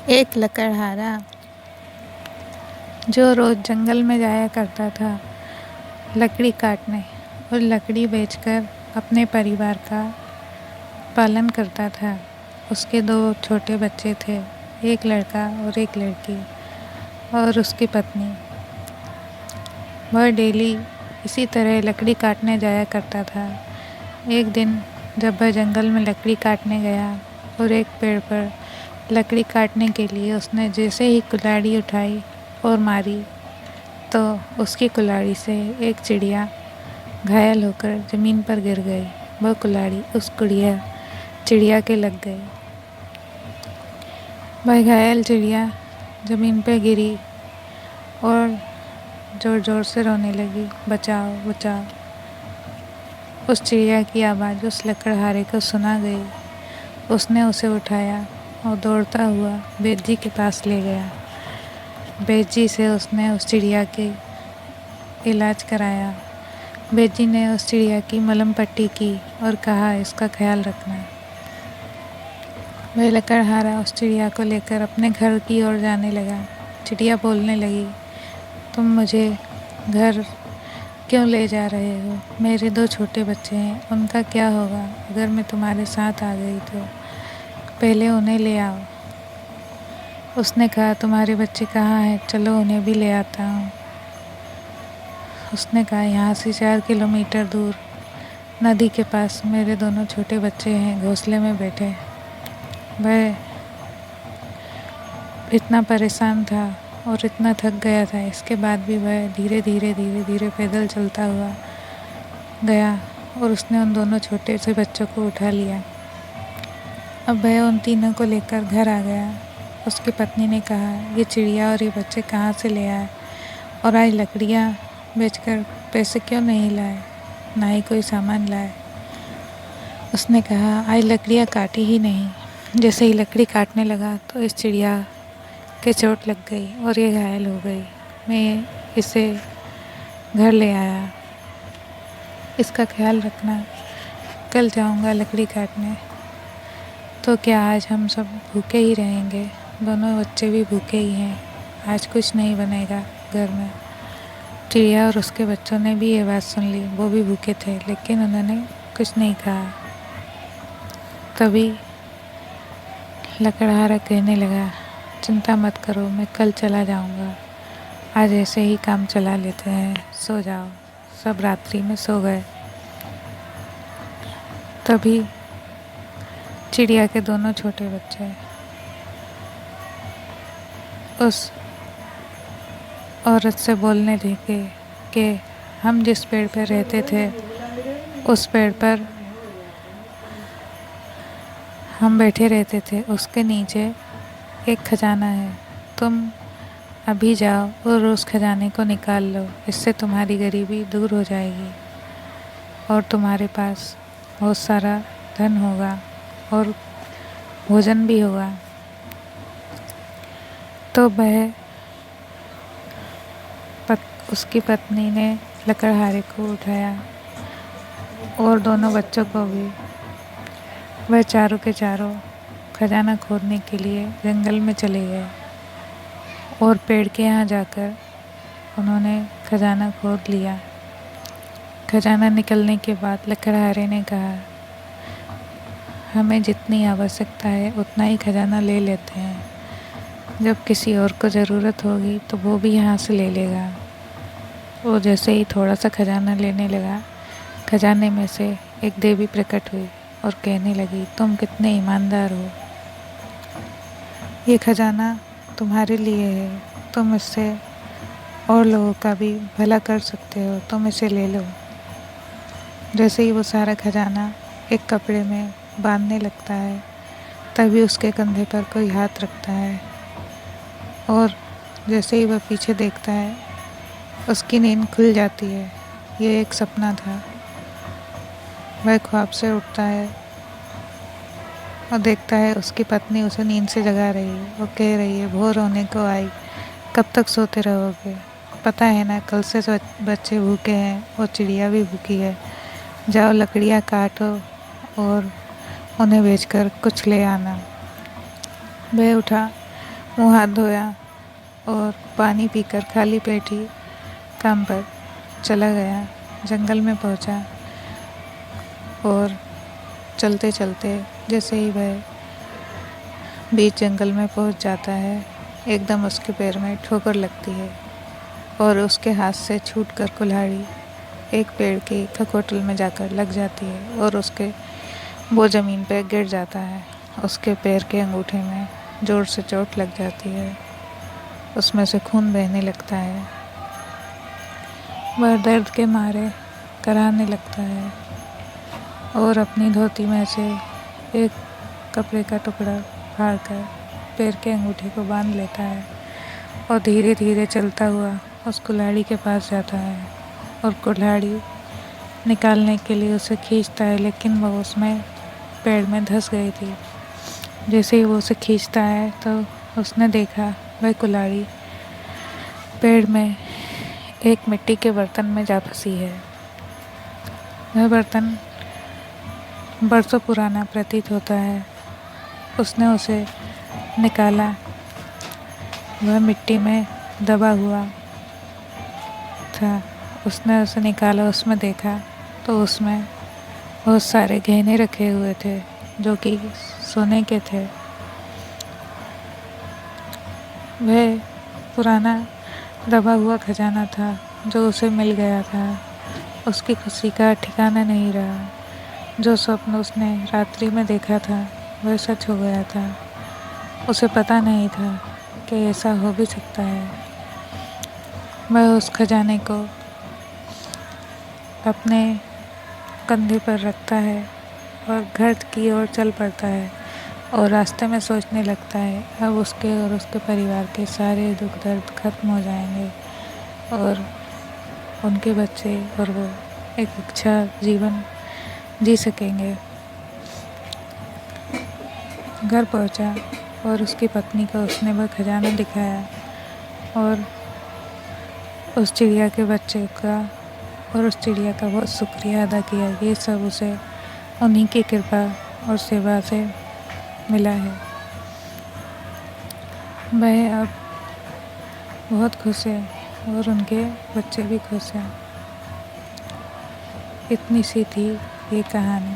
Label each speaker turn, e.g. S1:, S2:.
S1: एक लकड़हारा जो रोज़ जंगल में जाया करता था लकड़ी काटने और लकड़ी बेचकर अपने परिवार का पालन करता था। उसके 2 छोटे बच्चे थे, एक लड़का और एक लड़की, और उसकी पत्नी। वह डेली इसी तरह लकड़ी काटने जाया करता था। एक दिन जब वह जंगल में लकड़ी काटने गया और एक पेड़ पर लकड़ी काटने के लिए उसने जैसे ही कुल्हाड़ी उठाई और मारी तो उसकी कुल्हाड़ी से एक चिड़िया घायल होकर ज़मीन पर गिर गई। वह कुल्हाड़ी उस चिड़िया के लग गई। वह घायल चिड़िया ज़मीन पर गिरी और ज़ोर ज़ोर से रोने लगी, बचाओ बचाओ। उस चिड़िया की आवाज़ उस लकड़हारे को सुना गई। उसने उसे उठाया और दौड़ता हुआ वैद्य जी के पास ले गया। वैद्य जी से उसने उस चिड़िया के इलाज कराया। वैद्य जी ने उस चिड़िया की मलहम पट्टी की और कहा, इसका ख्याल रखना। वह लकड़हारा उस चिड़िया को लेकर अपने घर की ओर जाने लगा। चिड़िया बोलने लगी, तुम मुझे घर क्यों ले जा रहे हो? मेरे 2 छोटे बच्चे हैं, उनका क्या होगा अगर मैं तुम्हारे साथ आ गई तो? पहले उन्हें ले आओ। उसने कहा, तुम्हारे बच्चे कहाँ हैं? चलो उन्हें भी ले आता हूँ। उसने कहा, यहाँ से 4 किलोमीटर दूर नदी के पास मेरे दोनों छोटे बच्चे हैं, घोंसले में बैठे। वह इतना परेशान था और इतना थक गया था, इसके बाद भी वह धीरे धीरे पैदल चलता हुआ गया और उसने उन दोनों छोटे से बच्चों को उठा लिया। अब वह उन तीनों को लेकर घर आ गया। उसकी पत्नी ने कहा, ये चिड़िया और ये बच्चे कहाँ से ले आए और आज लकड़ियाँ बेचकर पैसे क्यों नहीं लाए, ना ही कोई सामान लाए। उसने कहा, आज लकड़ियाँ काटी ही नहीं। जैसे ही लकड़ी काटने लगा तो इस चिड़िया के चोट लग गई और ये घायल हो गई। मैं इसे घर ले आया। इसका ख्याल रखना, कल जाऊंगा लकड़ी काटने। तो क्या आज हम सब भूखे ही रहेंगे? दोनों बच्चे भी भूखे ही हैं, आज कुछ नहीं बनेगा घर में। चिड़िया और उसके बच्चों ने भी ये बात सुन ली। वो भी भूखे थे लेकिन उन्होंने कुछ नहीं कहा। तभी लकड़हारा कहने लगा, चिंता मत करो, मैं कल चला जाऊंगा। आज ऐसे ही काम चला लेते हैं, सो जाओ। सब रात्रि में सो गए। तभी चिड़िया के दोनों छोटे बच्चे उस औरत से बोलने लगे कि हम जिस पेड़ पर रहते थे उस पेड़ पर हम बैठे रहते थे, उसके नीचे एक खजाना है। तुम अभी जाओ और उस खजाने को निकाल लो, इससे तुम्हारी गरीबी दूर हो जाएगी और तुम्हारे पास बहुत सारा धन होगा और भोजन भी होगा। तो वह उसकी पत्नी ने लकड़हारे को उठाया और दोनों बच्चों को भी। वह चारों के चारों खजाना खोदने के लिए जंगल में चले गए और पेड़ के यहाँ जाकर उन्होंने खजाना खोद लिया। खजाना निकलने के बाद लकड़हारे ने कहा, हमें जितनी आवश्यकता है उतना ही खजाना ले लेते हैं, जब किसी और को ज़रूरत होगी तो वो भी यहाँ से ले लेगा। वो जैसे ही थोड़ा सा खजाना लेने लगा, खजाने में से एक देवी प्रकट हुई और कहने लगी, तुम कितने ईमानदार हो, ये खजाना तुम्हारे लिए है, तुम इससे और लोगों का भी भला कर सकते हो, तुम इसे ले लो। जैसे ही वो सारा खजाना एक कपड़े में बांधने लगता है, तभी उसके कंधे पर कोई हाथ रखता है और जैसे ही वह पीछे देखता है उसकी नींद खुल जाती है। ये एक सपना था। वह ख्वाब से उठता है और देखता है उसकी पत्नी उसे नींद से जगा रही है। वो कह रही है, भोर होने को आई, कब तक सोते रहोगे? पता है ना, कल से बच्चे भूखे हैं और चिड़िया भी भूखी है। जाओ लकड़ियाँ काटो और उन्हें बेचकर कुछ ले आना। वह उठा मुँह हाथ धोया और पानी पीकर खाली पेट ही काम पर चला गया। जंगल में पहुंचा और चलते चलते जैसे ही वह बीच जंगल में पहुंच जाता है, एकदम उसके पैर में ठोकर लगती है और उसके हाथ से छूटकर कुल्हाड़ी एक पेड़ की खकोटल में जाकर लग जाती है और वो ज़मीन पर गिर जाता है। उसके पैर के अंगूठे में ज़ोर से चोट लग जाती है, उसमें से खून बहने लगता है। वह दर्द के मारे कराहने लगता है और अपनी धोती में से एक कपड़े का टुकड़ा फाड़कर पैर के अंगूठे को बांध लेता है और धीरे धीरे चलता हुआ उस कुल्हाड़ी के पास जाता है और कुल्हाड़ी निकालने के लिए उसे खींचता है, लेकिन वह उसमें पेड़ में धंस गई थी। जैसे ही वो उसे खींचता है तो उसने देखा वह कुल्हाड़ी पेड़ में एक मिट्टी के बर्तन में जा फंसी है। वह बर्तन बरसों पुराना प्रतीत होता है। उसने उसे निकाला, वह मिट्टी में दबा हुआ था। उसने उसे निकाला, उसमें देखा तो उसमें बहुत सारे गहने रखे हुए थे जो कि सोने के थे। वह पुराना दबा हुआ खजाना था जो उसे मिल गया था। उसकी खुशी का ठिकाना नहीं रहा। जो स्वप्न उसने रात्रि में देखा था वह सच हो गया था। उसे पता नहीं था कि ऐसा हो भी सकता है। वह उस खजाने को अपने कंधे पर रखता है और घर की ओर चल पड़ता है और रास्ते में सोचने लगता है अब उसके और उसके परिवार के सारे दुख दर्द खत्म हो जाएंगे और उनके बच्चे और वो एक अच्छा जीवन जी सकेंगे। घर पहुंचा और उसकी पत्नी को उसने वह खजाना दिखाया और उस चिड़िया के बच्चे का और उस चिड़िया का बहुत शुक्रिया अदा किया। ये सब उसे उन्हीं की कृपा और सेवा से मिला है। वह अब बहुत खुश है और उनके बच्चे भी खुश हैं। इतनी सी थी ये कहानी।